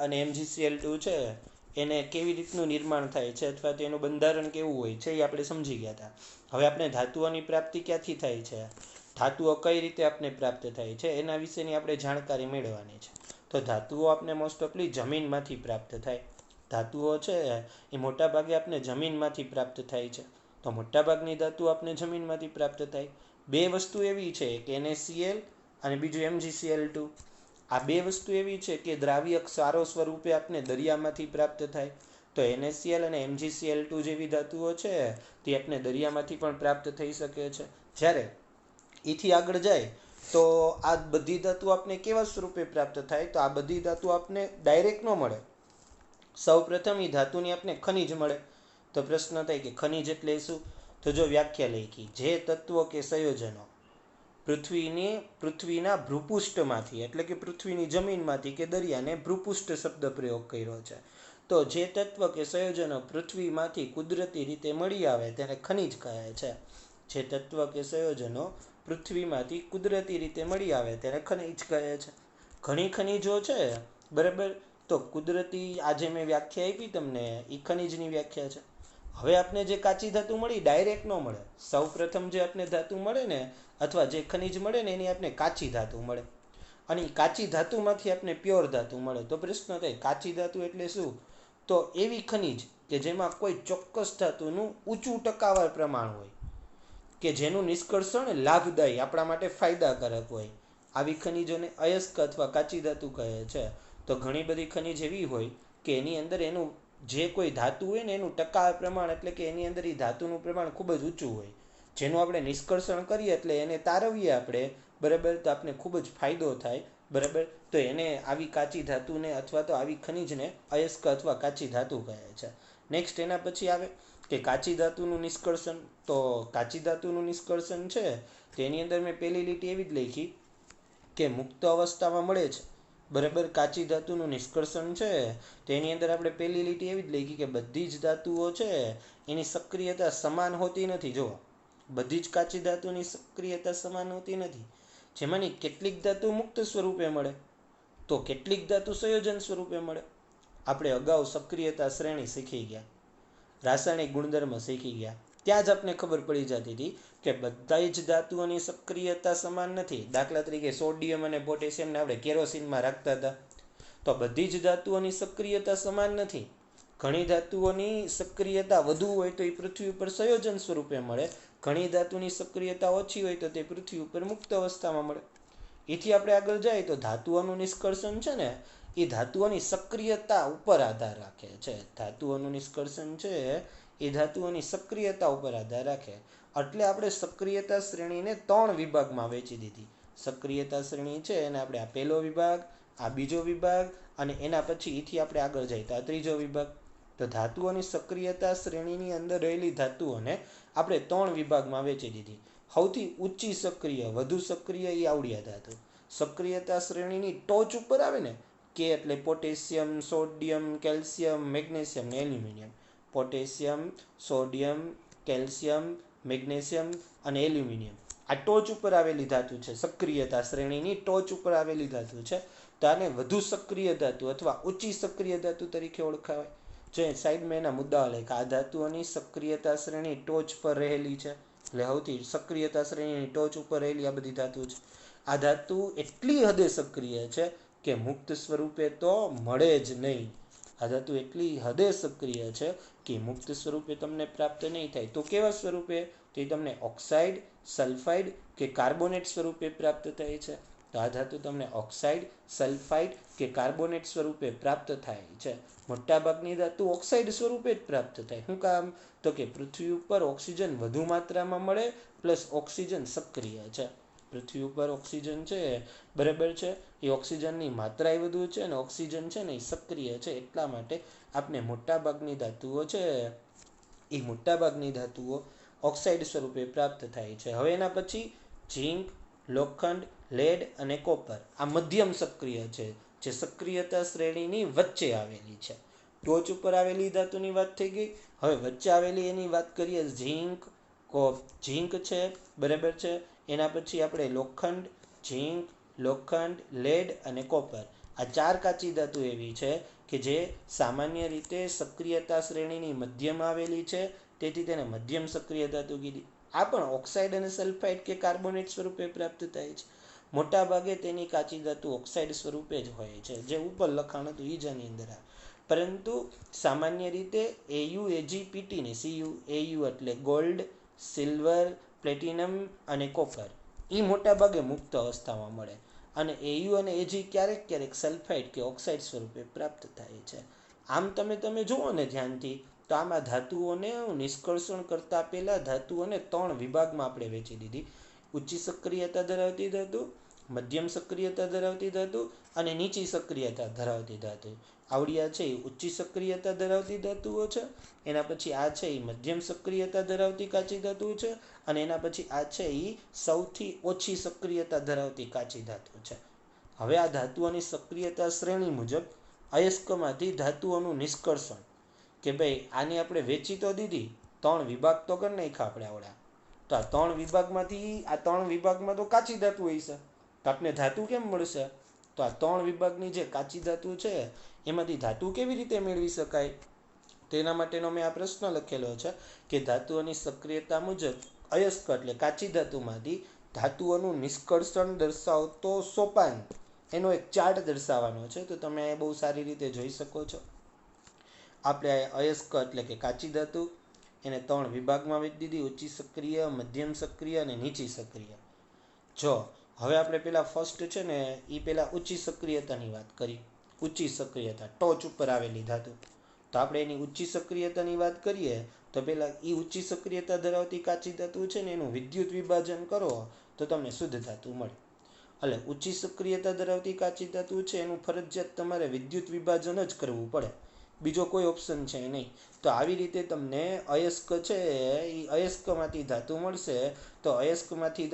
અને MgCl2 છે એને કેવી રીતનું નિર્માણ થાય છે અથવા તો એનું બંધારણ કેવું હોય છે એ આપણે સમજી ગયા હતા. હવે આપણે ધાતુઓની પ્રાપ્તિ ક્યાંથી થાય છે, ધાતુઓ કઈ રીતે આપણે પ્રાપ્ત થાય છે એના વિશેની આપણે જાણકારી મેળવવાની છે. તો ધાતુઓ આપણે મોસ્ટ ઓફલી જમીનમાંથી પ્રાપ્ત થાય. ધાતુઓ છે એ મોટાભાગે આપણે જમીનમાંથી પ્રાપ્ત થાય છે. તો મોટાભાગની ધાતુઓ આપણે જમીનમાંથી પ્રાપ્ત થાય. બે વસ્તુ એવી છે કે NaCl અને બીજું MgCl2. આ બે વસ્તુ એવી છે કે દ્રાવ્ય ક્ષારો સ્વરૂપે આપણે દરિયામાંથી પ્રાપ્ત થાય. તો NaCl અને MgCl2 જેવી ધાતુઓ છે તે આપણે દરિયામાંથી પણ પ્રાપ્ત થઈ શકે છે. જ્યારે એથી આગળ જાય તો આ બધી ધાતુ આપણે કેવા સ્વરૂપે પ્રાપ્ત થાય, તો આ બધી ધાતુ આપણે ડાયરેક્ટ ન મળે. સૌ પ્રથમ એ ધાતુની આપણે ખનિજ મળે. તો પ્રશ્ન થાય કે ખનિજ એટલે શું? તો જો વ્યાખ્યા લખી, જે તત્વો કે સંયોજનો પૃથ્વીના ભૂપૃષ્ઠમાંથી એટલે કે પૃથ્વીની જમીનમાંથી કે દરિયાને ભૂપૃષ્ઠ શબ્દ પ્રયોગ કર્યો છે. તો જે તત્વ કે સંયોજનો પૃથ્વીમાંથી કુદરતી રીતે મળી આવે તેને ખનિજ કહે છે. જે તત્વ કે સંયોજનો પૃથ્વીમાંથી કુદરતી રીતે મળી આવે તેને ખનિજ કહે છે. ઘણી ખનિજો છે બરાબર, તો કુદરતી આજે મેં વ્યાખ્યા આપી તમને એ ખનિજની વ્યાખ્યા છે. હવે આપણે જે કાચી ધાતુ મળી ડાયરેક્ટ ન મળે. સૌ પ્રથમ જે આપણે ધાતુ મળે ને અથવા જે ખનિજ મળે ને એની આપણે કાચી ધાતુ મળે, અને કાચી ધાતુમાંથી આપણે પ્યોર ધાતુ મળે. તો પ્રશ્ન થાય કાચી ધાતુ એટલે શું? તો એવી ખનિજ કે જેમાં કોઈ ચોક્કસ ધાતુનું ઊંચું ટકાવાર પ્રમાણ હોય કે જેનું નિષ્કર્ષણ લાભદાયી આપણા માટે ફાયદાકારક હોય, આવી ખનિજોને અયસ્ક અથવા કાચી ધાતુ કહે છે. તો ઘણી બધી ખનિજ એવી હોય કે એની અંદર એનું જે કોઈ ધાતુ હોય ને એનું ટકા પ્રમાણ એટલે કે એની અંદર એ ધાતુનું પ્રમાણ ખૂબ જ ઊંચું હોય, જેનું આપણે નિષ્કર્ષણ કરીએ એટલે એને તારવીએ આપણે બરાબર, તો આપણે ખૂબ જ ફાયદો થાય બરાબર. તો એને આવી કાચી ધાતુને અથવા તો આવી ખનિજને અયસ્ક અથવા કાચી ધાતુ કહે છે. નેક્સ્ટ એના પછી આવે કે કાચી ધાતુનું નિષ્કર્ષણ. તો કાચી ધાતુનું નિષ્કર્ષણ છે તેની અંદર મેં પહેલી લીટી એવી જ લખી કે મુક્ત અવસ્થામાં મળે છે બરાબર. કાચી ધાતુનું નિષ્કર્ષણ છે તેની અંદર આપણે પહેલી લીટી એવી જ લખી કે બધી જ ધાતુઓ છે એની સક્રિયતા સમાન હોતી નથી. જો બધી જ કાચી ધાતુની સક્રિયતા સમાન હોતી નથી. જેમાંની કેટલીક ધાતુ મુક્ત સ્વરૂપે મળે તો કેટલીક ધાતુ સંયોજન સ્વરૂપે મળે. આપણે અગાઉ સક્રિયતા શ્રેણી શીખી ગયા, રાસાયણિક ગુણધર્મ શીખી ગયા, ત્યાં જ આપણે ખબર પડી જતી હતી કે બધા જ ધાતુઓની સક્રિયતા સમાન નથી. દાખલા તરીકે સોડિયમ અને પોટેશિયમને આપણે કેરોસીનમાં રાખતા હતા, તો બધી જ ધાતુઓની સક્રિયતા સમાન નથી. ઘણી ધાતુઓની સક્રિયતા વધુ હોય તો એ પૃથ્વી ઉપર સંયોજન સ્વરૂપે મળે, ઘણી ધાતુની સક્રિયતા ઓછી હોય તો તે પૃથ્વી ઉપર મુક્ત અવસ્થામાં મળે. એથી આપણે આગળ જાય તો ધાતુઓનું નિષ્કર્ષણ છે ને એ ધાતુઓની સક્રિયતા ઉપર આધાર રાખે છે. ધાતુઓનું નિષ્કર્ષણ છે એ ધાતુઓની સક્રિયતા ઉપર આધાર રાખે. એટલે આપણે સક્રિયતા શ્રેણીને 3 વિભાગમાં વહેંચી દીધી. સક્રિયતા શ્રેણી છે એને આપણે આ પહેલો વિભાગ, આ બીજો વિભાગ અને એના પછી એથી આપણે આગળ જાય તો આ ત્રીજો વિભાગ. તો ધાતુઓની સક્રિયતા શ્રેણીની અંદર રહેલી ધાતુઓને આપણે 3 વિભાગમાં વહેંચી દીધી. સૌથી ઊંચી સક્રિય વધુ સક્રિય એ આવડિયા ધાતુ. સક્રિયતા શ્રેણીની ટોચ ઉપર આવે ને કે એટલે પોટેશિયમ, સોડિયમ, કેલ્શિયમ, મેગ્નેશિયમ ને aluminium. Potassium, sodium, calcium, magnesium અને એલ્યુમિનિયમ આ ટોચ ઉપર આવેલી ધાતુ છે. સક્રિયતા શ્રેણીની ટોચ ઉપર આવેલી ધાતુ છે. તો આને વધુ સક્રિય ધાતુ અથવા ઊંચી સક્રિય ધાતુ તરીકે ઓળખાય. જે સાઈડમાં એના મુદ્દા લખા, આ ધાતુઓની સક્રિયતા શ્રેણી ટોચ પર રહેલી છે એટલે સૌથી સક્રિયતા શ્રેણીની ટોચ ઉપર રહેલી આ બધી ધાતુ છે. આ ધાતુ એટલી હદે સક્રિય છે કે મુક્ત સ્વરૂપે તો મળે જ નહીં. આ ધાતુ એટલી હદે સક્રિય છે કે મુક્ત સ્વરૂપે તમને પ્રાપ્ત નહીં થાય. તો કેવા સ્વરૂપે? તો એ તમને ઓક્સાઇડ, સલ્ફાઇડ કે કાર્બોનેટ સ્વરૂપે પ્રાપ્ત થાય છે. તો આ ધાતુ તમને ઓક્સાઇડ, સલ્ફાઇડ કે કાર્બોનેટ સ્વરૂપે પ્રાપ્ત થાય છે. મોટાભાગની ધાતુ ઓક્સાઇડ સ્વરૂપે જ પ્રાપ્ત થાય. શું કામ? તો કે પૃથ્વી ઉપર ઓક્સિજન વધુ માત્રામાં મળે પ્લસ ઓક્સિજન સક્રિય છે. પૃથ્વી ઉપર ઓક્સિજન છે બરાબર છે, એ ઓક્સિજનની માત્રા વધુ છે અને ઓક્સિજન છે ને એ સક્રિય છે. એટલા માટે આપણે મોટાભાગની ધાતુઓ છે એ મોટાભાગની ધાતુઓ ઓક્સાઇડ સ્વરૂપે પ્રાપ્ત થાય છે. હવે એના પછી ઝીંક, લોખંડ, લેડ અને કોપર આ મધ્યમ સક્રિય છે, જે સક્રિયતા શ્રેણીની વચ્ચે આવેલી છે. ટોચ ઉપર આવેલી ધાતુની વાત થઈ ગઈ. હવે વચ્ચે આવેલી એની વાત કરીએ. ઝીંક છે બરાબર છે, એના પછી આપણે લોખંડ, ઝીંક, લોખંડ, લેડ અને કોપર આ 4 કાચી ધાતુ એવી છે કે જે સામાન્ય રીતે સક્રિયતા શ્રેણીની મધ્યમાં આવેલી છે, તેથી તેને મધ્યમ સક્રિય ધાતુ કીધી. આ પણ ઓક્સાઇડ અને સલ્ફાઇડ કે કાર્બોનેટ સ્વરૂપે પ્રાપ્ત થાય છે. મોટા ભાગે તેની કાચી ધાતુ ઓક્સાઇડ સ્વરૂપે જ હોય છે, જે ઉપર લખાણ હતું એ જ આની અંદર આવે. પરંતુ સામાન્ય રીતે AuAgPt ને Cu એટલે ગોલ્ડ, સિલ્વર, પ્લેટિનમ અને કોપર એ મોટા ભાગે મુક્ત અવસ્થામાં મળે, અને Au અને Ag ક્યારેક ક્યારેક સલ્ફાઇડ કે ઓક્સાઇડ સ્વરૂપે પ્રાપ્ત થાય છે. આમ તમે જુઓ ને ધ્યાનથી, તો આમાં ધાતુઓને નિષ્કર્ષણ કરતા પહેલા ધાતુઓને 3 વિભાગમાં આપણે વહેંચી દીધી: ઊંચી સક્રિયતા ધરાવતી ધાતુ, મધ્યમ સક્રિયતા ધરાવતી ધાતુ અને નીચી સક્રિયતા ધરાવતી ધાતુ. આવડિયા છે એ ઊંચી સક્રિયતા ધરાવતી ધાતુઓ છે, એના પછી આ છે એ મધ્યમ સક્રિયતા ધરાવતી કાચી ધાતુ છે, અને એના પછી આ છે એ સૌથી ઓછી સક્રિયતા ધરાવતી કાચી ધાતુ છે. હવે આ ધાતુઓની સક્રિયતા શ્રેણી મુજબ અયસ્કમાંથી ધાતુઓનું નિષ્કર્ષણ, કે ભાઈ આની આપણે વેચી તો દીધી, 3 વિભાગ તો કરી નાખ્યા આપણે આવડા, તો આ 3 વિભાગમાંથી આ 3 વિભાગમાં તો કાચી ધાતુ હોય છે, તો આપણે ધાતુ કેમ મળશે? તો આ 3 વિભાગની જે કાચી ધાતુ છે એમાંથી ધાતુ કેવી રીતે મેળવી શકાય? તેના માટેનો મેં આ પ્રશ્ન લખેલો છે કે ધાતુઓની સક્રિયતા મુજબ અયસ્ક એટલે કાચી ધાતુમાંથી ધાતુઓનું નિષ્કર્ષણ દર્શાવતો સોપાન, એનો એક ચાર્ટ દર્શાવવાનો છે. તો તમે બહુ સારી રીતે જોઈ શકો છો. આપણે અયસ્ક એટલે કે કાચી ધાતુ એને 3 વિભાગમાં વહેંચી દીધી: ઊંચી સક્રિય, મધ્યમ સક્રિય અને નીચી સક્રિય. જો હવે આપણે પેલા ફર્સ્ટ છે ને એ પેલા ઊંચી સક્રિયતાની વાત કરી. ઊંચી સક્રિયતા ટોચ ઉપર આવેલી ધાતુ, તો આપણે એની ઊંચી સક્રિયતાની વાત કરીએ તો પહેલાં એ ઊંચી સક્રિયતા ધરાવતી કાચી ધાતુ છે ને એનું વિદ્યુત વિભાજન કરો તો તમને શુદ્ધ ધાતુ મળે. એટલે ઊંચી સક્રિયતા ધરાવતી કાચી ધાતુ છે એનું ફરજિયાત તમારે વિદ્યુત વિભાજન જ કરવું પડે, બીજો કોઈ ઓપ્શન છે નહીં. તો આવી રીતે તમને અયસ્ક છે એ અયસ્કમાંથી ધાતુ મળશે. તો અયસ્કમાંથી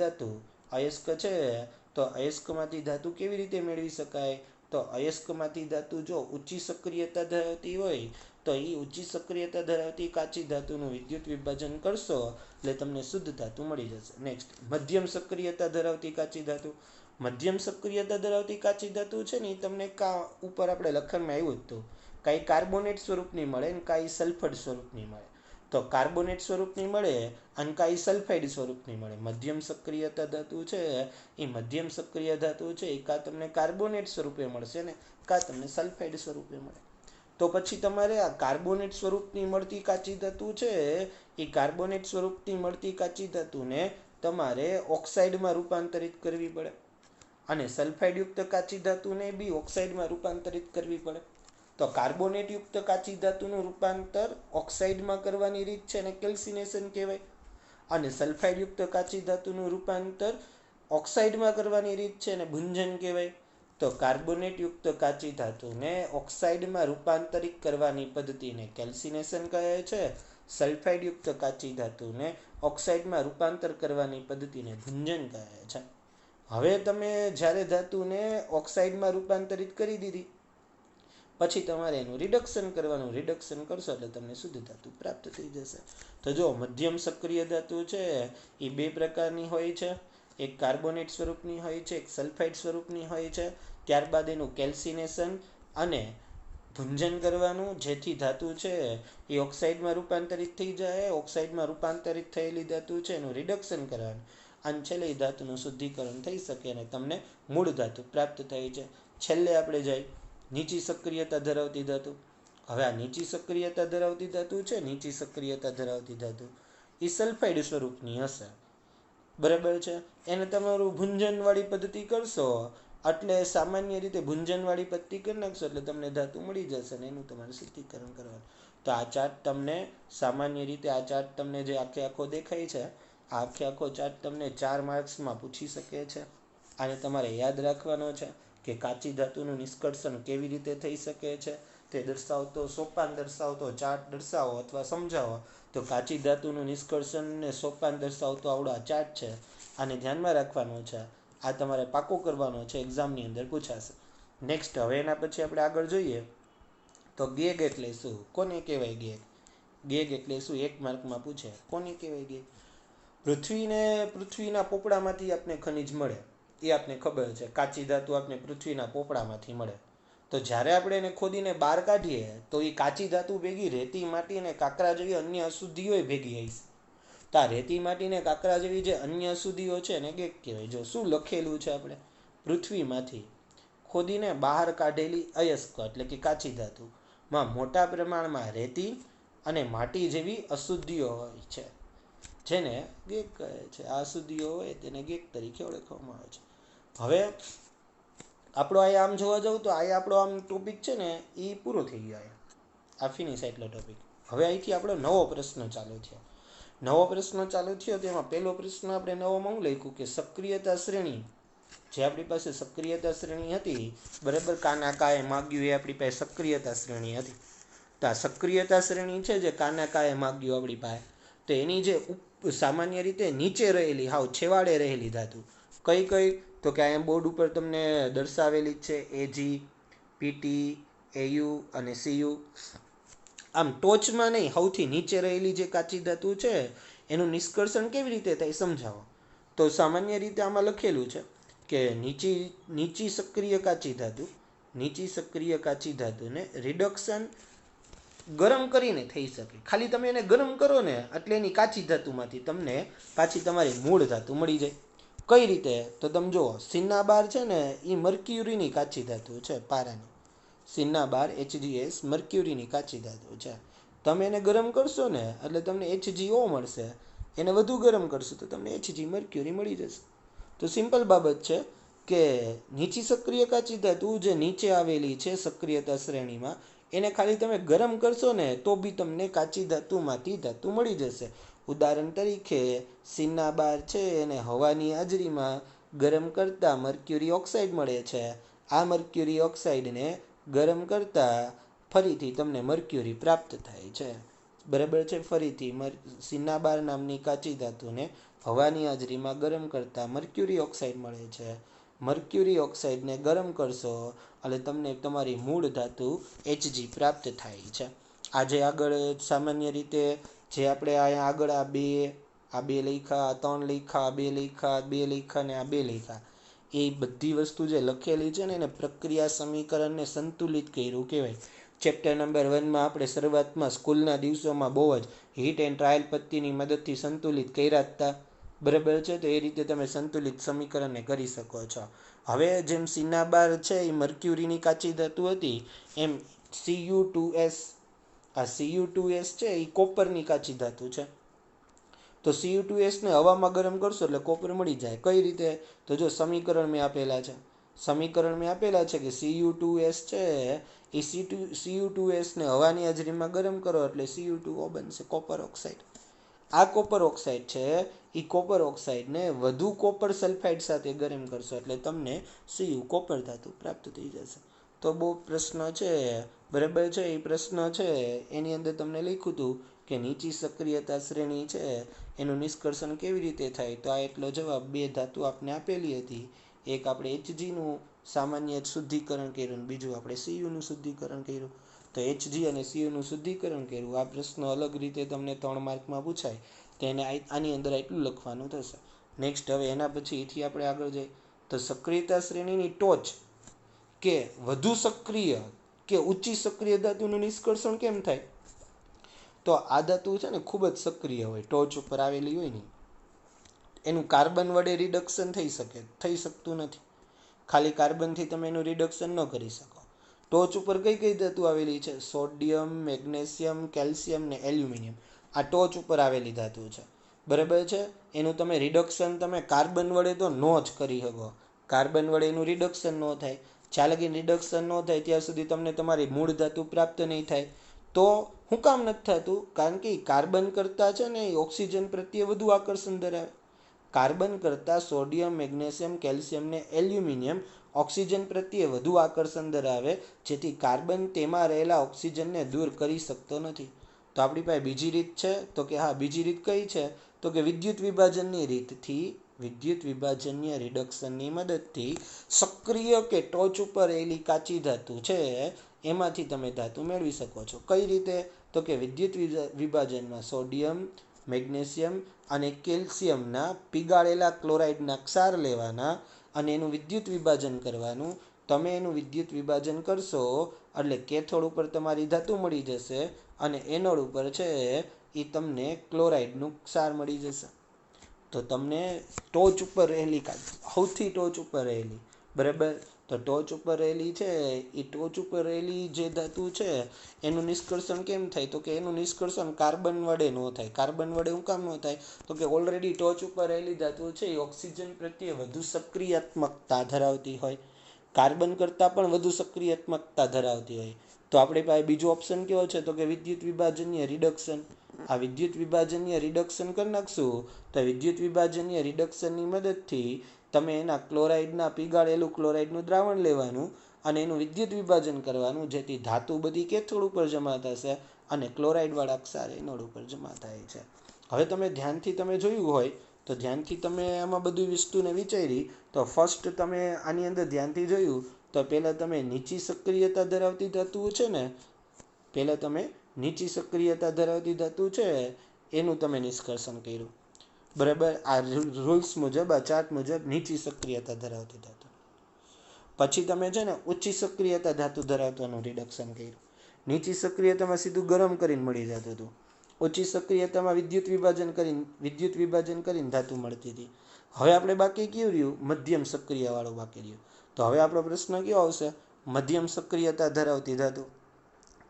ધાતુ કેવી રીતે મેળવી શકાય? તો અયસ્કમાંથી ધાતુ જો ઊંચી સક્રિયતા ધરાવતી હોય તો એ ઊંચી સક્રિયતા ધરાવતી કાચી ધાતુનું વિદ્યુત વિભાજન કરશો એટલે તમને શુદ્ધ ધાતુ મળી જશે. નેક્સ્ટ, મધ્યમ સક્રિયતા ધરાવતી કાચી ધાતુ. મધ્યમ સક્રિયતા ધરાવતી કાચી ધાતુ છે ને એ તમને ઉપર આપણે લખાણમાં આવ્યું જ હતું, કાંઈ કાર્બોનેટ સ્વરૂપની મળે ને કાંઈ સલ્ફર સ્વરૂપની મળે. તો કાર્બોનેટ સ્વરૂપની મળે અને કાંઈ સલ્ફાઇડ સ્વરૂપની મળે. મધ્યમ સક્રિયતા ધાતુ છે એ મધ્યમ સક્રિય ધાતુ છે એ કાં તમને કાર્બોનેટ સ્વરૂપે મળશે ને કાં તમને સલ્ફાઇડ સ્વરૂપે મળે. તો પછી તમારે આ કાર્બોનેટ સ્વરૂપની મળતી કાચી ધાતુ છે એ કાર્બોનેટ સ્વરૂપની મળતી કાચી ધાતુને તમારે ઓક્સાઇડમાં રૂપાંતરિત કરવી પડે, અને સલ્ફાઇડયુક્ત કાચી ધાતુને બી ઓક્સાઇડમાં રૂપાંતરિત કરવી પડે. તો કાર્બોનેટ યુક્ત કાચી ધાતુનું રૂપાંતર ઓક્સાઇડમાં કરવાની રીત છે ને કેલ્સિનેશન કહેવાય, અને સલ્ફાઇડ યુક્ત કાચી ધાતુનું રૂપાંતર ઓક્સાઇડમાં કરવાની રીત છે ને ભુંજન કહેવાય. તો કાર્બોનેટ યુક્ત કાચી ધાતુને ઓક્સાઇડમાં રૂપાંતરિત કરવાની પદ્ધતિને કેલ્સિનેશન કહે છે. સલ્ફાઇડ યુક્ત કાચી ધાતુને ઓક્સાઇડમાં રૂપાંતર કરવાની પદ્ધતિને ભુંજન કહે છે. હવે તમે જ્યારે ધાતુને ઓક્સાઇડમાં રૂપાંતરિત કરી દીધી પછી તમારે એનું રિડક્શન કરવાનું. રિડક્શન કરશો એટલે તમને શુદ્ધ ધાતુ પ્રાપ્ત થઈ જશે. તો જો મધ્યમ સક્રિય ધાતુ છે એ 2 પ્રકારની હોય છે, એક કાર્બોનેટ સ્વરૂપની હોય છે, એક સલ્ફાઇડ સ્વરૂપની હોય છે. ત્યારબાદ એનું કેલ્સિનેશન અને ભુંજન કરવાનું, જેથી ધાતુ છે એ ઓક્સાઇડમાં રૂપાંતરિત થઈ જાય. ઓક્સાઇડમાં રૂપાંતરિત થયેલી ધાતુ છે એનું રિડક્શન કરવાનું, અને છેલ્લે એ ધાતુનું શુદ્ધિકરણ થઈ શકે અને તમને મૂળ ધાતુ પ્રાપ્ત થાય છે. છેલ્લે આપણે જઈ નીચી સક્રિયતા ધરાવતી ધાતુ. હવે આ નીચી સક્રિયતા ધરાવતી ધાતુ છે, નીચી સક્રિયતા ધરાવતી ધાતુ એ સલ્ફાઇડ સ્વરૂપની હશે, બરાબર છે. એને તમારું ભુંજનવાળી પદ્ધતિ કરશો એટલે સામાન્ય રીતે ભુંજનવાળી પદ્ધતિ કરી નાખશો એટલે તમને ધાતુ મળી જશે અને એનું તમારે શુદ્ધિકરણ કરવાનું. તો આ ચાર્ટ તમને સામાન્ય રીતે આ ચાર્ટ તમને જે આખો દેખાય છે, આ આખો ચાર્ટ તમને 4 માર્ક્સમાં પૂછી શકે છે. આને તમારે યાદ રાખવાનો છે કે કાચી ધાતુનું નિષ્કર્ષણ કેવી રીતે થઈ શકે છે તે દર્શાવતો સોપાન દર્શાવતો ચાર્ટ દર્શાવો અથવા સમજાવો. તો કાચી ધાતુનું નિષ્કર્ષણ ને સોપાન દર્શાવતો આવડો આ ચાર્ટ છે, આને ધ્યાનમાં રાખવાનો છે. આ તમારે પાકો કરવાનો છે, એક્ઝામની અંદર પૂછાશે. નેક્સ્ટ, હવે એના પછી આપણે આગળ જોઈએ તો ગેગ એટલે શું, કોને કહેવાય ગેગ? ગેગ એટલે શું 1 માર્કમાં પૂછે. કોને કહેવાય ગેગ? પૃથ્વીના પોપડામાંથી આપણે ખનિજ મળે એ આપણે ખબર છે. કાચી ધાતુ આપણે પૃથ્વીના પોપડામાંથી મળે. તો જ્યારે આપણે એને ખોદીને બહાર કાઢીએ તો એ કાચી ધાતુ ભેગી રેતી માટી અને કાંકરા જેવી અન્ય અશુદ્ધિઓ ભેગી આવી. તો આ રેતી માટી ને કાંકરા જેવી જે અન્ય અશુદ્ધિઓ છે એને ગેક કહેવાય. જો શું લખેલું છે આપણે, પૃથ્વીમાંથી ખોદીને બહાર કાઢેલી અયસ્ક એટલે કે કાચી ધાતુમાં મોટા પ્રમાણમાં રેતી અને માટી જેવી અશુદ્ધિઓ હોય છે, જેને ગેક કહે છે. આ અશુદ્ધિઓ હોય તેને ગેક તરીકે ઓળખવામાં આવે છે. હવે આપણો આ આમ જોવા જાવ તો આ આપણો આમ ટોપિક છે ને એ પૂરો થઈ ગયો. આ ફિનિશ એટલો ટોપિક. હવે અહીંથી આપણો નવો પ્રશ્ન ચાલુ થયો. તેમાં પહેલો પ્રશ્ન આપણે નવોમાં હું લખ્યું કે સક્રિયતા શ્રેણી, જે આપણી પાસે સક્રિયતા શ્રેણી હતી, બરાબર, કાના કાએ માગ્યું એ આપણી પાસે સક્રિયતા શ્રેણી હતી. તો આ સક્રિયતા શ્રેણી છે જે કાના કાએ માગ્યું આપણી પાસે, તો એની જે સામાન્ય રીતે નીચે રહેલી, હાવ છેવાડે રહેલી ધાતુ કઈ કઈ, તો કે અહીંયા બોર્ડ ઉપર તમને દર્શાવેલી છે એજી, પીટી, એયુ અને સીયુ. આમ ટોચમાં નહીં, સૌથી નીચે રહેલી જે કાચી ધાતુ છે એનું નિષ્કર્ષણ કેવી રીતે થાય સમજાવો. તો સામાન્ય રીતે આમાં લખેલું છે કે નીચી સક્રિય કાચી ધાતુને રિડક્શન ગરમ કરીને થઈ શકે. ખાલી તમે એને ગરમ કરો ને એટલે એની કાચી ધાતુમાંથી તમને પાછી તમારી મૂળ ધાતુ મળી જાય. કઈ રીતે, તો તમે જુઓ, સિન્નાબાર છે ને એ મર્ક્યુરીની કાચી ધાતુ છે, પારાની. સિન્નાબાર HgS મર્ક્યુરીની કાચી ધાતુ છે. તમે એને ગરમ કરશો ને એટલે તમને HgO મળશે. એને વધુ ગરમ કરશો તો તમને Hg મર્ક્યુરી મળી જશે. તો સિમ્પલ બાબત છે કે નીચી સક્રિય કાચી ધાતુ જે નીચે આવેલી છે સક્રિયતા શ્રેણીમાં, એને ખાલી તમે ગરમ કરશો ને તો બી તમને કાચી ધાતુમાંથી ધાતુ મળી જશે. ઉદાહરણ તરીકે સિન્નાબાર છે એને હવાની હાજરીમાં ગરમ કરતાં મર્ક્યુરી ઓક્સાઇડ મળે છે. આ મર્ક્યુરી ઓક્સાઇડને ગરમ કરતાં ફરીથી તમને મર્ક્યુરી પ્રાપ્ત થાય છે. બરાબર છે. ફરીથી સિન્નાબાર નામની કાચી ધાતુને હવાની હાજરીમાં ગરમ કરતાં મર્ક્યુરી ઓક્સાઇડ મળે છે. મર્ક્યુરી ઓક્સાઇડને ગરમ કરશો એટલે તમને તમારી મૂળ ધાતુ Hg પ્રાપ્ત થાય છે. આજે આગળ સામાન્ય રીતે જે આપણે અહીંયા આગળ આ બે લખ્યા, આ 3 લખ્યા, આ 2 લખ્યા, 2 લખ્યા ને આ 2 લખ્યા, એ બધી વસ્તુ જે લખેલી છે ને એને પ્રક્રિયા સમીકરણને સંતુલિત કર્યું કહેવાય. ચેપ્ટર નંબર 1માં આપણે શરૂઆતમાં સ્કૂલના દિવસોમાં બહુ જ હીટ એન્ડ ટ્રાયલ પદ્ધતિની મદદથી સંતુલિત કર્યા હતા. બરાબર છે. તો એ રીતે તમે સંતુલિત સમીકરણને કરી શકો છો. હવે જેમ સિન્નાબાર છે એ મર્ક્યુરીની કાચી ધાતુ હતી, એમ Cu2S, આ Cu2S છે એ કોપરની કાચી ધાતુ છે. તો Cu2S ને હવામાં ગરમ કરશો એટલે કોપર મળી જાય. કઈ રીતે, તો જો સમીકરણ મેં આપેલા છે કે Cu2S છે એ Cu2S ને હવાની હાજરીમાં ગરમ કરો એટલે Cu2O બનશે, કોપર ઓક્સાઇડ. આ કોપર ઓક્સાઇડ છે એ કોપર ઓક્સાઇડને વધુ કોપર સલ્ફાઇડ સાથે ગરમ કરશો એટલે તમને Cu કોપર ધાતુ પ્રાપ્ત થઈ જશે. તો બહુ પ્રશ્ન છે, બરાબર છે. એ પ્રશ્ન છે એની અંદર તમને લખ્યું હતું કે નીચી સક્રિયતા શ્રેણી છે એનું નિષ્કર્ષણ કેવી રીતે થાય. તો આ એટલો જવાબ. 2 ધાતુ આપણે આપેલી હતી, એક આપણે Hgનું સામાન્ય શુદ્ધિકરણ કર્યું, બીજું આપણે Cuનું શુદ્ધિકરણ કર્યું. તો Hg અને Cuનું શુદ્ધિકરણ કર્યું. આ પ્રશ્ન અલગ રીતે તમને 3 માર્કમાં પૂછાય તો એને આની અંદર એટલું લખવાનું થશે. નેક્સ્ટ, હવે એના પછીથી આપણે આગળ જઈએ તો સક્રિયતા શ્રેણીની ટોચ કે વધુ સક્રિય કે ઊંચી સક્રિય ધાતુનું નિષ્કર્ષણ કેમ થાય. તો આ ધાતુ છે ને ખૂબ જ સક્રિય હોય, ટોચ ઉપર આવેલી હોય ને, એનું કાર્બન વડે રિડક્શન થઈ શકતું નથી. ખાલી કાર્બનથી તમે એનું રિડક્શન ન કરી શકો. ટોચ ઉપર કઈ કઈ ધાતુ આવેલી છે, સોડિયમ, મેગ્નેશિયમ, કેલ્શિયમ ને એલ્યુમિનિયમ. આ ટોચ ઉપર આવેલી ધાતુ છે. બરાબર છે. એનું તમે રિડક્શન તમે કાર્બન વડે તો ન જ કરી શકો. કાર્બન વડે એનું રિડક્શન ન થાય. જ્યાં લગી રિડક્શન ન થાય ત્યાં સુધી તમને તમારી મૂળ ધાતુ પ્રાપ્ત નહીં થાય. તો શું કામ નથી થતું, કારણ કે કાર્બન કરતાં છે ને એ ઓક્સિજન પ્રત્યે વધુ આકર્ષણ ધરાવે. કાર્બન કરતાં સોડિયમ, મેગ્નેશિયમ, કેલ્શિયમ ને એલ્યુમિનિયમ ઓક્સિજન પ્રત્યે વધુ આકર્ષણ ધરાવે, જેથી કાર્બન તેમાં રહેલા ઓક્સિજનને દૂર કરી શકતો નથી. તો આપણી પાસે બીજી રીત છે, તો કે હા, બીજી રીત કઈ છે, તો કે વિદ્યુત વિભાજનની રીતથી, વિદ્યુત વિભાજનીય રિડક્શનની મદદથી સક્રિય કે ટોચ ઉપર રહેલી કાચી ધાતુ છે એમાંથી તમે ધાતુ મેળવી શકો છો. કઈ રીતે, તો કે વિદ્યુત વિભાજનમાં સોડિયમ, મેગ્નેશિયમ અને કેલ્શિયમના પીગાળેલા ક્લોરાઇડના ક્ષાર લેવાના અને એનું વિદ્યુત વિભાજન કરવાનું. તમે એનું વિદ્યુત વિભાજન કરશો એટલે કેથોડ ઉપર તમારી ધાતુ મળી જશે અને એનોડ ઉપર છે એ તમને ક્લોરાઇડનું ક્ષાર મળી જશે. તો તમને ટોચ ઉપર રહેલી સૌથી ટોચ ઉપર રહેલી, બરાબર, તો ટોચ ઉપર રહેલી છે એ ટોચ ઉપર રહેલી જે ધાતુ છે એનું નિષ્કર્ષણ કેમ થાય? તો કે એનું નિષ્કર્ષણ કાર્બન વડે ન થાય. કાર્બન વડે શું કામ ન થાય? તો કે ઓલરેડી ટોચ ઉપર રહેલી ધાતુ છે એ ઓક્સિજન પ્રત્યે વધુ સક્રિયાત્મકતા ધરાવતી હોય, કાર્બન કરતાં પણ વધુ સક્રિયાત્મકતા ધરાવતી હોય. તો આપણી પાસે બીજો ઓપ્શન કયો છે? તો કે વિદ્યુત વિભાજનીય રિડક્શન. આ વિદ્યુત વિભાજનીય રિડક્શન કરી નાખશું તો વિદ્યુત વિભાજનીય રિડક્શનની મદદથી તમે એના ક્લોરાઇડના પીગાળેલું ક્લોરાઇડનું દ્રાવણ લેવાનું અને એનું વિદ્યુત વિભાજન કરવાનું, જેથી ધાતુ બધી કેથોડ ઉપર જમા થશે અને ક્લોરાઇડવાળા ક્ષાર એનોડ ઉપર જમા થાય છે. હવે તમે ધ્યાનથી જોયું હોય તો ધ્યાનથી તમે આમાં બધી વસ્તુને વિચારી તો ફર્સ્ટ તમે આની અંદર ધ્યાનથી જોયું તો પહેલાં તમે નીચી સક્રિયતા ધરાવતી ધાતુઓ છે ને, પહેલાં તમે નીચી સક્રિયતા ધરાવતી ધાતુ છે એનું તમે નિષ્કર્ષણ કર્યું, બરાબર. આ રૂલ્સ મુજબ, આ ચાર્ટ મુજબ નીચી સક્રિયતા ધરાવતી ધાતુ. પછી તમે છે ને ઉચ્ચી સક્રિયતા ધાતુ ધરાવતાનું રિડક્શન કર્યું. નીચી સક્રિયતામાં સીધું ગરમ કરીને મળી જતું હતું, ઓછી સક્રિયતામાં વિદ્યુત વિભાજન કરીને ધાતુ મળતી હતી. હવે આપણે બાકી કયું રહ્યું? મધ્યમ સક્રિયવાળું બાકી રહ્યું. તો હવે આપણો પ્રશ્ન કયો આવશે? મધ્યમ સક્રિયતા ધરાવતી ધાતુ.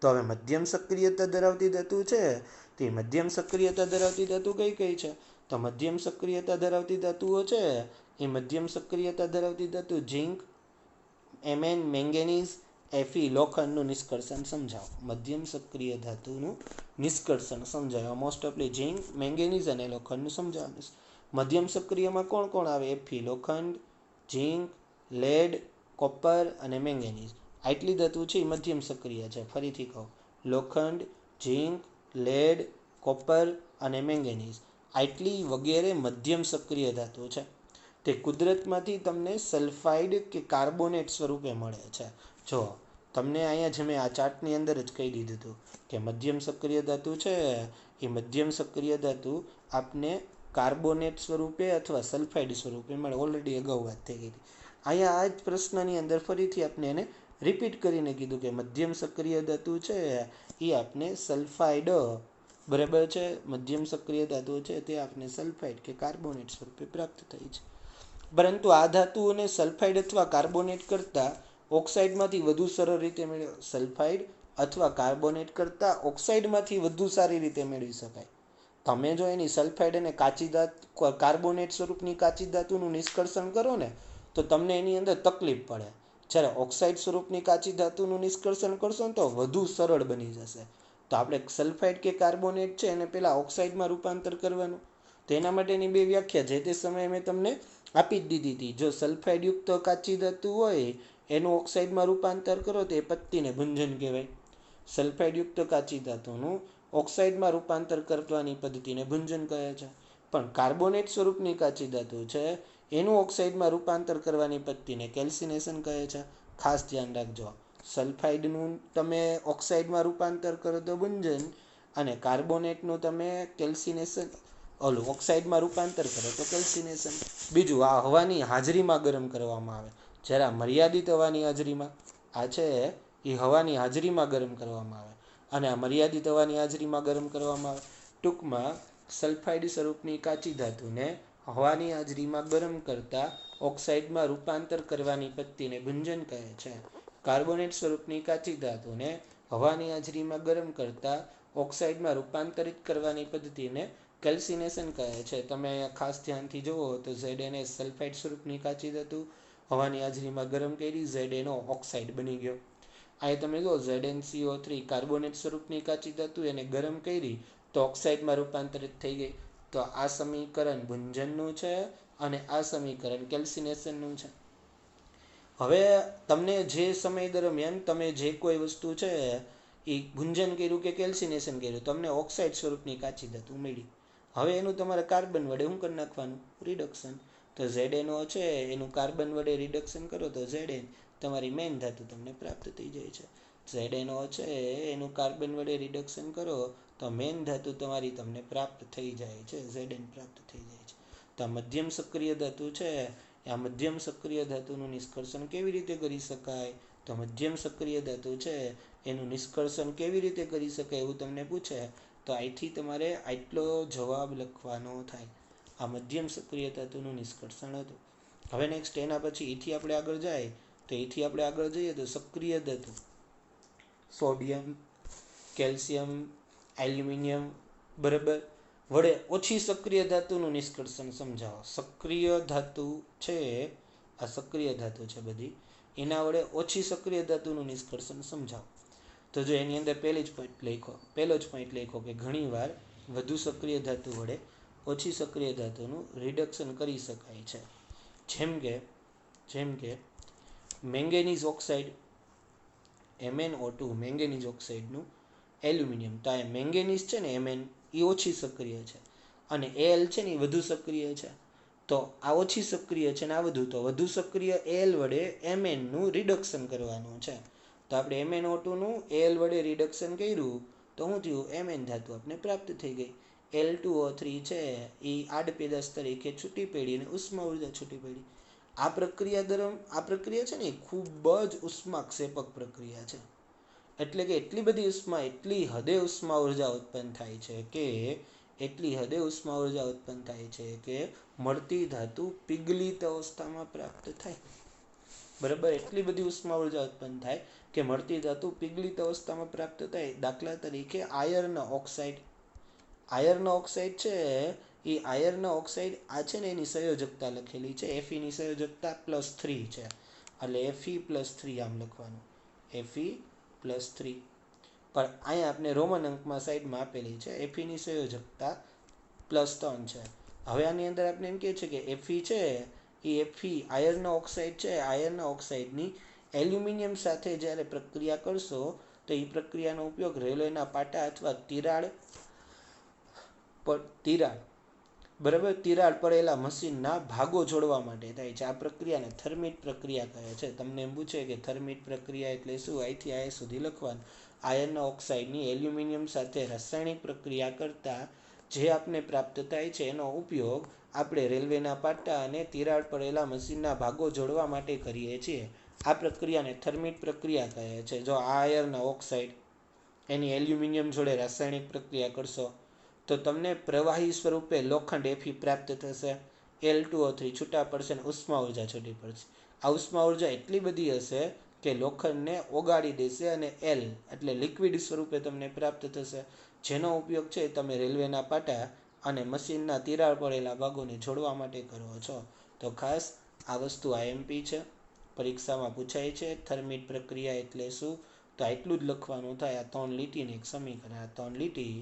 તો હવે મધ્યમ સક્રિયતા ધરાવતી ધાતુ છે તે મધ્યમ સક્રિયતા ધરાવતી ધાતુ કઈ કઈ છે? તો મધ્યમ સક્રિયતા ધરાવતી ધાતુઓ છે એ મધ્યમ સક્રિયતા ધરાવતી ધાતુ ઝીંક, એમએન, મેંગેનીઝ, એફી, લોખંડનું નિષ્કર્ષણ સમજાવો. મધ્યમ સક્રિય ધાતુનું નિષ્કર્ષણ સમજાવો. મોસ્ટ ઓફલી ઝીંક, મેંગેનીઝ અને લોખંડનું સમજાવવાનું. મધ્યમ સક્રિયમાં કોણ કોણ આવે? એફી, લોખંડ, ઝીંક, લેડ, કોપર અને મેંગેનીઝ. આટલી ધાતુ છે એ મધ્યમ સક્રિય છે. ફરીથી કહો, લોખંડ, ઝીંક, લેડ, કોપર અને મેંગેનીઝ આટલી વગેરે મધ્યમ સક્રિય ધાતુ છે. તે કુદરતમાંથી તમને સલ્ફાઇડ કે કાર્બોનેટ સ્વરૂપે મળે છે. જો તમને અહીંયા જ મેં આ ચાર્ટની અંદર જ કહી દીધું હતું કે મધ્યમ સક્રિય ધાતુ છે એ મધ્યમ સક્રિય ધાતુ આપને કાર્બોનેટ સ્વરૂપે અથવા સલ્ફાઇડ સ્વરૂપે મળે. ઓલરેડી અગાઉ વાત થઈ ગઈ હતી. અહીંયા આ જ પ્રશ્નની અંદર ફરીથી આપણે એને રિપીટ કરીને કીધું કે મધ્યમ સક્રિય ધાતુ છે એ આપને સલ્ફાઇડ, બરાબર છે, મધ્યમ સક્રિય ધાતુ છે તે આપને સલ્ફાઇડ કે કાર્બોનેટ સ્વરૂપે પ્રાપ્ત થઈ છે. પરંતુ આ ધાતુઓને સલ્ફાઇડ અથવા કાર્બોનેટ કરતાં ઓક્સાઇડમાંથી વધુ સરળ રીતે સલ્ફાઇડ અથવા કાર્બોનેટ કરતાં ઓક્સાઇડમાંથી વધુ સારી રીતે મેળવી શકાય. તમે જો એની સલ્ફાઇડ અને કાચી ધાતુ કાર્બોનેટ સ્વરૂપની કાચી ધાતુનું નિષ્કર્ષણ કરો ને તો તમને એની અંદર તકલીફ પડે. જ્યારે ઓક્સાઇડ સ્વરૂપની કાચી ધાતુનું નિષ્કર્ષણ કરશો ને તો વધુ સરળ બની જશે. તો આપણે સલ્ફાઇડ કે કાર્બોનેટ છે એને પહેલાં ઓક્સાઇડમાં રૂપાંતર કરવાનું. તો એના માટેની બે વ્યાખ્યા જે તે સમયે મેં તમને આપી જ દીધી હતી. જો સલ્ફાઇડયુક્ત કાચી ધાતુ હોય એનું ઓક્સાઇડમાં રૂપાંતર કરો તો એ પત્તીને ભંજન કહેવાય. સલ્ફાઇડયુક્ત કાચી ધાતુનું ઓક્સાઇડમાં રૂપાંતર કરવાની પદ્ધતિને ભંજન કહે છે. પણ કાર્બોનેટ સ્વરૂપની કાચી ધાતુ છે એનું ઓક્સાઇડમાં રૂપાંતર કરવાની પદ્ધતિને કેલ્સિનેશન કહે છે. ખાસ ધ્યાન રાખજો, સલ્ફાઇડનું તમે ઓક્સાઇડમાં રૂપાંતર કરો તો ભંજન અને કાર્બોનેટનું તમે ઓક્સાઇડમાં રૂપાંતર કરો તો કેલ્સિનેશન. બીજું, આ હવાની હાજરીમાં ગરમ કરવામાં આવે. જ્યારે મર્યાદિત હવાની હાજરીમાં, આ છે એ હવાની હાજરીમાં ગરમ કરવામાં આવે અને આ મર્યાદિત હવાની હાજરીમાં ગરમ કરવામાં આવે. ટૂંકમાં સલ્ફાઇડ સ્વરૂપની કાચી ધાતુને હવાની હાજરીમાં ગરમ કરતાં ઓક્સાઇડમાં રૂપાંતર કરવાની પદ્ધતિને ભંજન કહે છે. કાર્બોનેટ સ્વરૂપની કાચી ધાતુને હવાની હાજરીમાં ગરમ કરતાં ઓક્સાઇડમાં રૂપાંતરિત કરવાની પદ્ધતિને કેલ્સિનેશન કહે છે. તમે અહીંયા ખાસ ધ્યાનથી જુઓ તો ZnS સલ્ફાઇડ સ્વરૂપની કાચી ધાતુ હવાની હાજરીમાં ગરમ કરી, ZnO ઓક્સાઇડ બની ગયો. અહીં તમે જુઓ ZnCO3 કાર્બોનેટ સ્વરૂપની કાચી ધાતુ એને ગરમ કરી તો ઓક્સાઇડમાં રૂપાંતરિત થઈ ગઈ. તો આ સમીકરણ ભંજનનું છે અને આ સમીકરણ કેલ્સિનેશનનું છે. હવે તમને જે સમય દરમિયાન તમે જે કોઈ વસ્તુ છે એ ભુંજન કર્યું કે કેલ્સિનેશન કર્યું, તમને ઓક્સાઇડ સ્વરૂપની કાચી ધાતુ મળી. હવે એનું તમારે કાર્બન વડે શું કરી નાખવાનું? રિડક્શન. તો ZnO છે એનું કાર્બન વડે રિડક્શન કરો તો Zn તમારી મેઇન ધાતુ તમને પ્રાપ્ત થઈ જાય છે. ZnO છે એનું કાર્બન વડે રિડક્શન કરો તો મેઇન ધાતુ તમારી તમને પ્રાપ્ત થઈ જાય છે, Zn પ્રાપ્ત થઈ જાય છે. તો મધ્યમ સક્રિય ધાતુ છે આ મધ્યમ સક્રિય ધાતુનું નિષ્કર્ષણ કેવી રીતે કરી શકાય? તો મધ્યમ સક્રિય ધાતુ છે એનું નિષ્કર્ષણ કેવી રીતે કરી શકાય એવું તમને પૂછે તો અહીંથી તમારે આટલો જવાબ લખવાનો થાય. આ મધ્યમ સક્રિય ધાતુનું નિષ્કર્ષણ હતું. હવે નેક્સ્ટ એના પછી એથી આપણે આગળ જાય તો એથી આપણે આગળ જઈએ તો સક્રિય ધાતુ સોડિયમ, કેલ્શિયમ, એલ્યુમિનિયમ બરાબર વડે ઓછી સક્રિય ધાતુનું નિષ્કર્ષણ સમજાવો. સક્રિય ધાતુ છે આ સક્રિય ધાતુ છે બધી એના વડે ઓછી સક્રિય ધાતુનું નિષ્કર્ષણ સમજાવો. તો જો એની અંદર પહેલો જ પોઈન્ટ લખ્યો કે ઘણીવાર વધુ સક્રિય ધાતુ વડે ઓછી સક્રિય ધાતુનું રિડક્શન કરી શકાય છે. જેમ કે મેંગેનીઝ ઓક્સાઇડ MnO2 મેંગેનીઝ ઓક્સાઇડનું એલ્યુમિનિયમ. તો આ મેંગેનીઝ છે ને Mn એ ઓછી સક્રિય છે અને Al છે ને એ વધુ સક્રિય છે. તો આ ઓછી સક્રિય છે ને આ વધુ સક્રિય Al વડે Mn નું રિડક્શન કરવાનું છે. તો આપણે MnO2 નું Al વડે રિડક્શન કર્યું તો શું થયું? Mn ધાતુ આપણે પ્રાપ્ત થઈ ગઈ. L2O3 છે એ આડ પેદાશ તરીકે છૂટી પડી અને ઉષ્મા ઉર્જા છૂટી પડી. આ પ્રક્રિયા છે ને એ ખૂબ જ ઉષ્માક્ષેપક પ્રક્રિયા છે. એટલે કે એટલી બધી ઉષ્મા એટલી હદે ઉષ્મા ઉર્જા ઉત્પન્ન થાય છે કે મળતી ધાતુ પીગલિત અવસ્થામાં પ્રાપ્ત થાય. બરાબર એટલી બધી ઉષ્મા ઉર્જા ઉત્પન્ન થાય કે મળતી ધાતુ પીગલિત અવસ્થામાં પ્રાપ્ત થાય. દાખલા તરીકે આયર્ન ઓક્સાઇડ છે એ આયર્ન ઓક્સાઇડ આ છે ને એની સંયોજકતા લખેલી છે Fe ની સંયોજકતા +3 છે. એટલે Fe+3 આમ લખવાનું Fe+3 પણ અહીંયા આપણે રોમન અંકમાં સાઈડમાં આપેલી છે Fe ની સંયોજકતા +3 છે. હવે આની અંદર આપણે એમ કહે છે કે Fe છે એ Fe આયર્ન ઓક્સાઇડ છે. આયર્ન ઓક્સાઇડની એલ્યુમિનિયમ સાથે જ્યારે પ્રક્રિયા કરશો તો એ પ્રક્રિયાનો ઉપયોગ રેલવેના પાટા અથવા તિરાડ પડેલા મશીનના ભાગો જોડવા માટે થાય છે. આ પ્રક્રિયાને થર્મિટ પ્રક્રિયા કહે છે. તમને એમ પૂછે કે થર્મિટ પ્રક્રિયા એટલે શું? અહીંથી આ સુધી લખવાનું. આયર્ન ઓક્સાઇડની એલ્યુમિનિયમ સાથે રાસાયણિક પ્રક્રિયા કરતા જે આપને પ્રાપ્ત થાય છે એનો ઉપયોગ આપણે રેલવેના પાટા અને તિરાડ પડેલા મશીનના ભાગો જોડવા માટે કરીએ છીએ. આ પ્રક્રિયાને થર્મિટ પ્રક્રિયા કહે છે. જો આયર્ન ઓક્સાઇડ એની એલ્યુમિનિયમ જોડે રાસાયણિક પ્રક્રિયા કરશો તો તમને પ્રવાહી સ્વરૂપે લોખંડ Fe પ્રાપ્ત થશે. L2O3 છૂટા પડશે અને ઉષ્મા ઉર્જા છૂટી પડશે. આ ઉષ્મા ઉર્જા એટલી બધી હશે કે લોખંડને ઓગાળી દેશે અને L એટલે લિક્વિડ સ્વરૂપે તમને પ્રાપ્ત થશે. જેનો ઉપયોગ છે તમે રેલવેના પાટા અને મશીનના તિરાડ પડેલા ભાગોને જોડવા માટે કરો છો. તો ખાસ આ વસ્તુ IMP છે, પરીક્ષામાં પૂછાય છે. થર્મિટ પ્રક્રિયા એટલે શું? તો આટલું જ લખવાનું થાય. આ 3 લીટીને એક સમીકરણ. આ 3 લીટી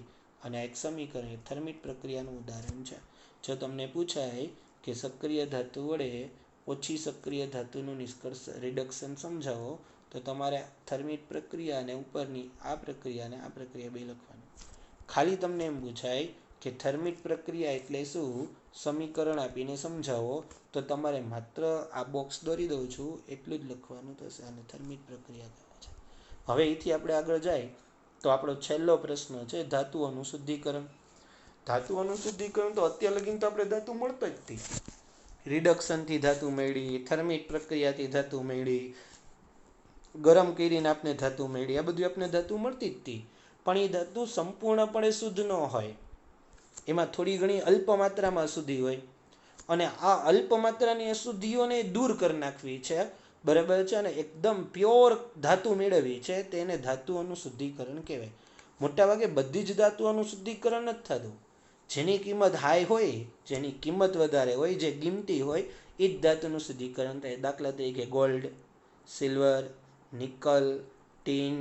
અને એક સમીકરણ એ થર્મિટ પ્રક્રિયાનું ઉદાહરણ છે. જો તમને પૂછાય કે સક્રિય ધાતુ વડે ઓછી સક્રિય ધાતુનું રિડક્શન સમજાવો તો તમારે થર્મિટ પ્રક્રિયા અને ઉપરની આ પ્રક્રિયા બે લખવાની. ખાલી તમને એમ પૂછાય કે થર્મિટ પ્રક્રિયા એટલે શું, સમીકરણ આપીને સમજાવો તો તમારે માત્ર આ બોક્સ દોરી દઉં છું એટલું જ લખવાનું થશે. અને થર્મિટ પ્રક્રિયા કહે છે. હવે અહીંથી આપણે આગળ જાય તો આપણો છેલ્લો પ્રશ્ન છે ધાતુઓનું શુદ્ધિકરણ. ધાતુઓનું શુદ્ધિકરણ તો અત્યાર લગીને તો આપણે ધાતુ મળતા જ હતી. રિડક્શનથી ધાતુ મળી, થર્મિટ પ્રક્રિયાથી ધાતુ મળી, ગરમ કરીને આપણે ધાતુ મળી, આ બધું આપણે ધાતુ મળતી જ હતી. પણ એ ધાતુ સંપૂર્ણપણે શુદ્ધ ન હોય, એમાં થોડી ઘણી અલ્પ માત્રામાં અશુદ્ધિ હોય અને આ અલ્પ માત્રાની અશુદ્ધિઓને દૂર કરી નાખવી છે. બરાબર છે. અને એકદમ પ્યોર ધાતુ મેળવવી છે તેને ધાતુઓનું શુદ્ધિકરણ કહેવાય. મોટાભાગે બધી જ ધાતુઓનું શુદ્ધિકરણ નથી થતું. જેની કિંમત હાઈ હોય, જેની કિંમત વધારે હોય, જે કિંમતી હોય એ જ ધાતુનું શુદ્ધિકરણ થાય. દાખલા તરીકે ગોલ્ડ, સિલ્વર, નિકલ, ટીન,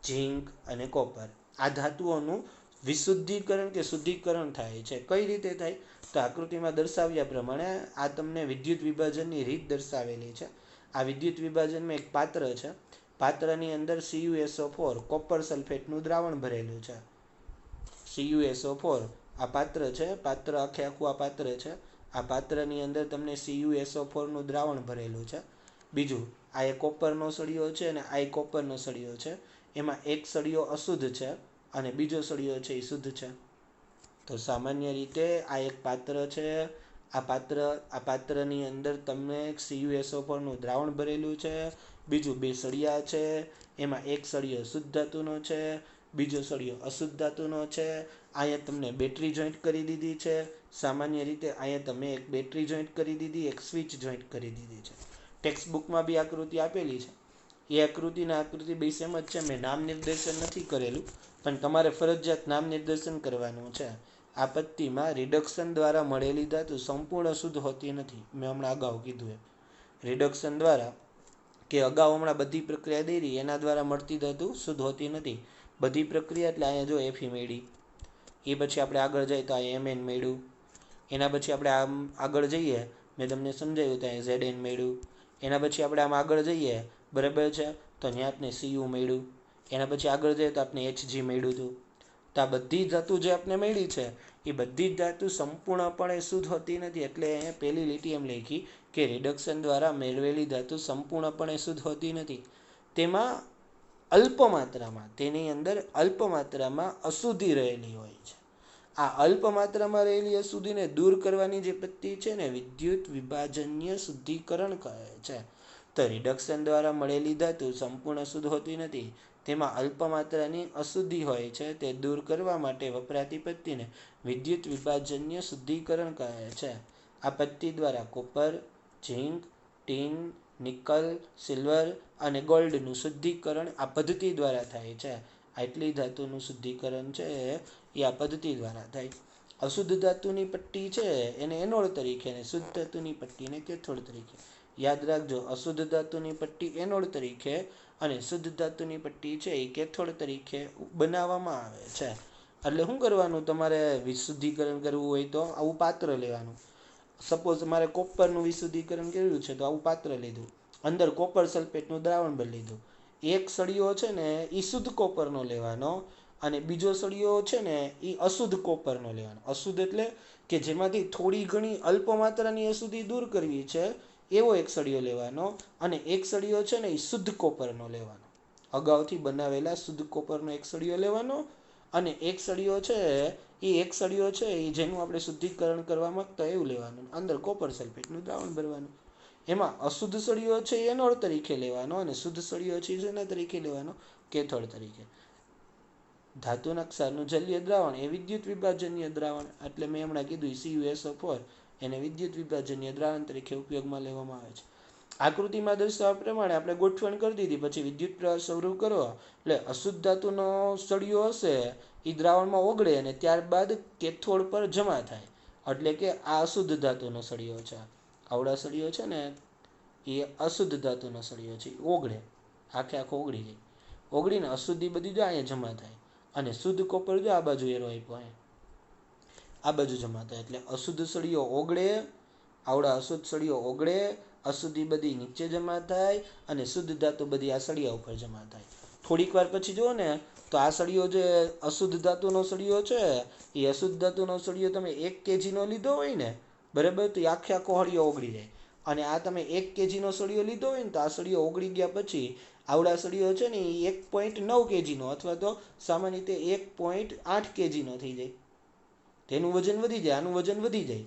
ઝીંક અને કોપર. આ ધાતુઓનું વિશુદ્ધિકરણ કે શુદ્ધિકરણ થાય છે. કઈ રીતે થાય? તો આકૃતિમાં દર્શાવ્યા પ્રમાણે આ તમને વિદ્યુત વિભાજનની રીત દર્શાવેલી છે. આ વિદ્યુત વિભાજનમાં એક પાત્ર છે. પાત્રની અંદર CuSO4 કોપર સલ્ફેટનું દ્રાવણ ભરેલું છે. CuSO4 આ પાત્ર છે. પાત્ર આખું આ પાત્ર છે. આ પાત્રની અંદર તમને CuSO4 નું દ્રાવણ ભરેલું છે. બીજું આ એક કોપરનો સળિયો છે અને આ એક કોપરનો સળિયો છે. એમાં એક સળિયો અશુદ્ધ છે અને બીજો સળિયો છે એ શુદ્ધ છે. તો સામાન્ય રીતે આ એક પાત્ર છે, આ પાત્રની અંદર તમને CuSO4નું દ્રાવણ ભરેલું છે, બીજું 2 સળિયા છે, એમાં એક સળિયો શુદ્ધ ધાતુનો છે, બીજો સળિયો અશુદ્ધ ધાતુનો છે. અહીંયા તમને બેટરી જોઈન્ટ કરી દીધી છે. સામાન્ય રીતે અહીંયા તમે એક બેટરી જોઈન્ટ કરી દીધી, એક સ્વિચ જોઈન્ટ કરી દીધી છે. ટેક્સ્ટ બુકમાં બી આકૃતિ આપેલી છે. એ આકૃતિ બે સેમ જ છે. મેં નામ નિર્દેશન નથી કરેલું, પણ તમારે ફરજિયાત નામ નિર્દેશન કરવાનું છે. આ પદ્ધતિમાં રિડક્શન દ્વારા મળેલી ધાતુ સંપૂર્ણ શુદ્ધ હોતી નથી. મેં હમણાં અગાઉ કીધું એમ રિડક્શન દ્વારા કે અગાઉ હમણાં બધી પ્રક્રિયા દઈ રહી એના દ્વારા મળતી ધાતુ શુદ્ધ હોતી નથી. બધી પ્રક્રિયા એટલે અહીંયા જો Fe મેળવી, એ પછી આપણે આગળ જઈએ તો અહીંયા Mn મેળવ્યું, એના પછી આપણે આમ આગળ જઈએ, મેં તમને સમજાવ્યું તો અહીંયા Zn મેળવ્યું, એના પછી આપણે આમ આગળ જઈએ બરાબર છે તો ત્યાં આપણે Cu મેળવ્યું, એના પછી આગળ જઈએ તો આપણે Hg મેળવ્યું હતું. તો આ બધી ધાતુ જે આપણે મેળવી છે એ બધી જ ધાતુ સંપૂર્ણપણે શુદ્ધ હોતી નથી. એટલે અહીંયા પહેલી લીટી એમ લખી કે રિડક્શન દ્વારા મેળવેલી ધાતુ સંપૂર્ણપણે શુદ્ધ હોતી નથી. તેમાં અલ્પ માત્રામાં, તેની અંદર અલ્પ માત્રામાં અશુદ્ધિ રહેલી હોય છે. આ અલ્પ માત્રામાં રહેલી અશુદ્ધિને દૂર કરવાની જે પદ્ધતિ છે ને વિદ્યુત વિભાજનીય શુદ્ધિકરણ કહે છે. તો રિડક્શન દ્વારા મળેલી ધાતુ સંપૂર્ણ શુદ્ધ હોતી નથી. તેમાં અલ્પ માત્રાની અશુદ્ધિ હોય છે. તે દૂર કરવા માટે વપરાતી પદ્ધતિને વિદ્યુત વિભાજનીય શુદ્ધિકરણ કહે છે. આ પદ્ધતિ દ્વારા કોપર, ઝીંક, ટીન, નિકલ, સિલ્વર અને ગોલ્ડનું શુદ્ધિકરણ આ પદ્ધતિ દ્વારા થાય છે. આટલી ધાતુનું શુદ્ધિકરણ છે એ આ પદ્ધતિ દ્વારા થાય. અશુદ્ધ ધાતુની પટ્ટી છે એને એનોડ તરીકે અને શુદ્ધ ધાતુની પટ્ટીને કેથોડ તરીકે. યાદ રાખજો, અશુદ્ધ ધાતુની પટ્ટી એનોડ તરીકે અને શુદ્ધ ધાતુની પટ્ટી છે એ કેથોડ તરીકે બનાવવામાં આવે છે. એટલે શું કરવાનું, તમારે વિશુદ્ધિકરણ કરવું હોય તો આવું પાત્ર લેવાનું. સપોઝ મારે કોપરનું વિશુદ્ધિકરણ કર્યું છે તો આવું પાત્ર લીધું, અંદર કોપર સલ્ફેટનું દ્રાવણ ભરી લીધું. એક સળિયો છે ને એ શુદ્ધ કોપરનો લેવાનો અને બીજો સળિયો છે ને એ અશુદ્ધ કોપરનો લેવાનો. અશુદ્ધ એટલે કે જેમાંથી થોડી ઘણી અલ્પ માત્રાની અશુદ્ધિ દૂર કરવી છે એવો એક સળિયો લેવાનો અને એક સળિયો છે ને એ શુદ્ધ કોપરનો લેવાનો. અગાઉથી બનાવેલા શુદ્ધ કોપરનો એક સળિયો લેવાનો અને એક સળિયો છે એ જેનું આપણે શુદ્ધિકરણ કરવા માંગતા એવું લેવાનું. અંદર કોપર સલ્ફેટનું દ્રાવણ ભરવાનું. એમાં અશુદ્ધ સળિયો છે એ એનોડ તરીકે લેવાનો અને શુદ્ધ સળિયો છે જેના તરીકે લેવાનો, કેથોડ તરીકે. ધાતુના ક્ષારનું જલીય દ્રાવણ એ વિદ્યુત વિભાજનીય દ્રાવણ, એટલે મેં હમણાં કીધું CuSO4 એને વિદ્યુત વિભાજનીય દ્રાવણ તરીકે ઉપયોગમાં લેવામાં આવે છે. આકૃતિમાં દર્શાવ્યા પ્રમાણે આપણે ગોઠવણ કરી દીધી. પછી વિદ્યુત પ્રવાહ શરૂ કરો એટલે અશુદ્ધ ધાતુનો સળિયો હશે એ દ્રાવણમાં ઓગળે અને ત્યારબાદ કેથોડ પર જમા થાય. એટલે કે આ અશુદ્ધ ધાતુનો સળિયો છે, આવડા સળિયો છે ને એ અશુદ્ધ ધાતુનો સળિયો છે, ઓગળે, આખો ઓગળી જાય. ઓગળીને અશુદ્ધિ બધી જો અહીંયા જમા થાય અને શુદ્ધ કોપર જો આ બાજુ એરો આપ્યો અહીંયા આ બાજુ જમા થાય. એટલે અશુદ્ધ સળિયો ઓગળે, આવડા અશુદ્ધ સળિયો ઓગળે, અશુદ્ધિ બધી નીચે જમા થાય અને શુદ્ધ ધાતુ બધી આ સળિયા ઉપર જમા થાય. થોડીક વાર પછી જુઓ ને તો આ સળિયો જે અશુદ્ધ ધાતુનો સળિયો છે એ અશુદ્ધ ધાતુનો સળિયો તમે 1 kgનો લીધો હોય ને બરાબર, તો એ આખો હળિયો ઓગળી જાય. અને આ તમે 1 kgનો સળિયો લીધો હોય ને તો આ સળિયો ઓગળી ગયા પછી આવડા સળિયો છે ને એ 1.9 kgનો અથવા તો સામાન્ય રીતે 1.8 kgનો થઈ જાય. તેનું વજન વધી જાય, આનું વજન વધી જાય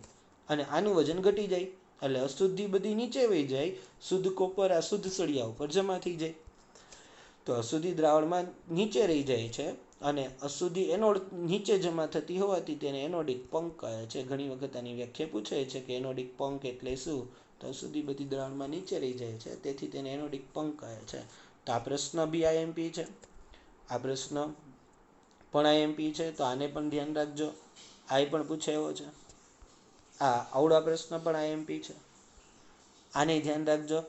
અને આનું વજન ઘટી જાય. એટલે અશુદ્ધિ બધી નીચે વહી જાય, શુદ્ધ કોપર આ શુદ્ધ સળિયા ઉપર જમા થઈ જાય. તો અશુદ્ધિ દ્રાવણમાં નીચે રહી જાય છે અને અશુદ્ધિ એનોડ નીચે જમા થતી હોવાથી તેને એનોડિક પંક કહે છે. ઘણી વખત આની વ્યાખ્યા પૂછાય છે કે એનોડિક પંક એટલે શું, તો અશુદ્ધિ બધી દ્રાવણમાં નીચે રહી જાય છે તેથી તેને એનોડિક પંક કહે છે. તો આ પ્રશ્ન બી IMP છે, આ પ્રશ્ન પણ IMP છે, તો આને પણ ધ્યાન રાખજો. આ પણ પૂછાયો છે. આવડા પ્રશ્ન પણ IMP છે, આને ધ્યાન રાખજો.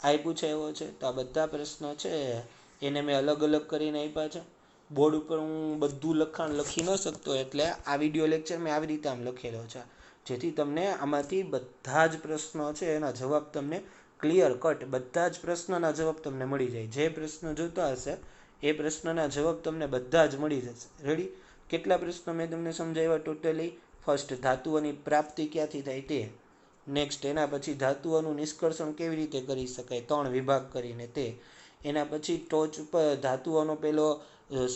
આ પૂછાયો છે. તો આ બધા પ્રશ્નો છે એને મેં અલગ અલગ કરીને આપ્યા છે. બોર્ડ ઉપર હું બધું લખાણ લખી ન શકતો એટલે આ વિડીયો લેક્ચર મેં આવી રીતે આમ લખેલો છે જેથી તમને આમાંથી બધા જ પ્રશ્નો છે એના જવાબ તમને ક્લિયર કટ બધા જ પ્રશ્નોના જવાબ તમને મળી જાય. જે પ્રશ્ન જોતા હશે એ પ્રશ્નના જવાબ તમને બધા જ મળી જશે. રેડી? કેટલા પ્રશ્નો મેં તમને સમજાવ્યા ટોટલી? ફર્સ્ટ, ધાતુઓની પ્રાપ્તિ ક્યાંથી થાય તે. નેક્સ્ટ, એના પછી ધાતુઓનું નિષ્કર્ષણ કેવી રીતે કરી શકાય 3 વિભાગ કરીને તે. એના પછી ટોચ ઉપર ધાતુઓનો પેલો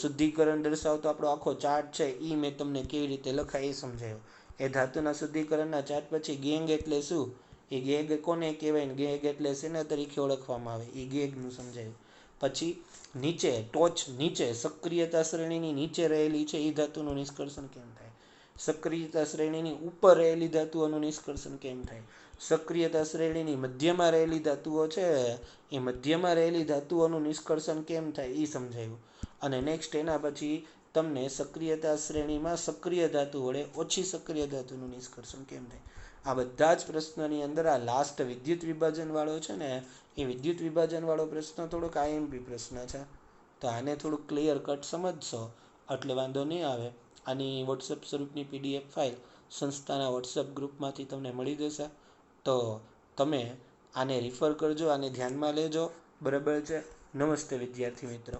શુદ્ધિકરણ દર્શાવતો આપણો આખો ચાર્ટ છે એ મેં તમને કેવી રીતે લખાય એ સમજાવ્યો. એ ધાતુના શુદ્ધિકરણના ચાર્જ પછી ગેંગ એટલે શું, એ ગેગ કોને કહેવાય ને ગેગ એટલે શેના તરીકે ઓળખવામાં આવે, એ ગેગનું સમજાયું. પછી નીચે ટોચ નીચે સક્રિયતા શ્રેણીની નીચે રહેલી છે એ ધાતુનું નિષ્કર્ષણ કેમ થાય, સક્રિયતા શ્રેણીની ઉપર રહેલી ધાતુઓનું નિષ્કર્ષણ કેમ થાય, સક્રિયતા શ્રેણીની મધ્યમાં રહેલી ધાતુઓ છે એ મધ્યમાં રહેલી ધાતુઓનું નિષ્કર્ષણ કેમ થાય એ સમજાયું. અને નેક્સ્ટ એના પછી તમને સક્રિયતા શ્રેણીમાં સક્રિય ધાતુ વડે ઓછી સક્રિય ધાતુનું નિષ્કર્ષણ કેમ થાય. આ બધા જ પ્રશ્નની અંદર આ લાસ્ટ વિદ્યુત વિભાજન વાળો છે ને, એ વિદ્યુત વિભાજન વાળો પ્રશ્ન થોડોક આઈએમપી પ્રશ્ન છે. તો આને થોડુંક ક્લિયર કટ સમજશો એટલે વાંધો નહીં આવે. આની વોટ્સએપ સ્વરૂપની પીડીએફ ફાઇલ સંસ્થાના વોટ્સએપ ગ્રુપમાંથી તમને મળી જશે. તો તમે આને રિફર કરજો, આને ધ્યાનમાં લેજો. બરાબર છે. નમસ્તે વિદ્યાર્થી મિત્રો.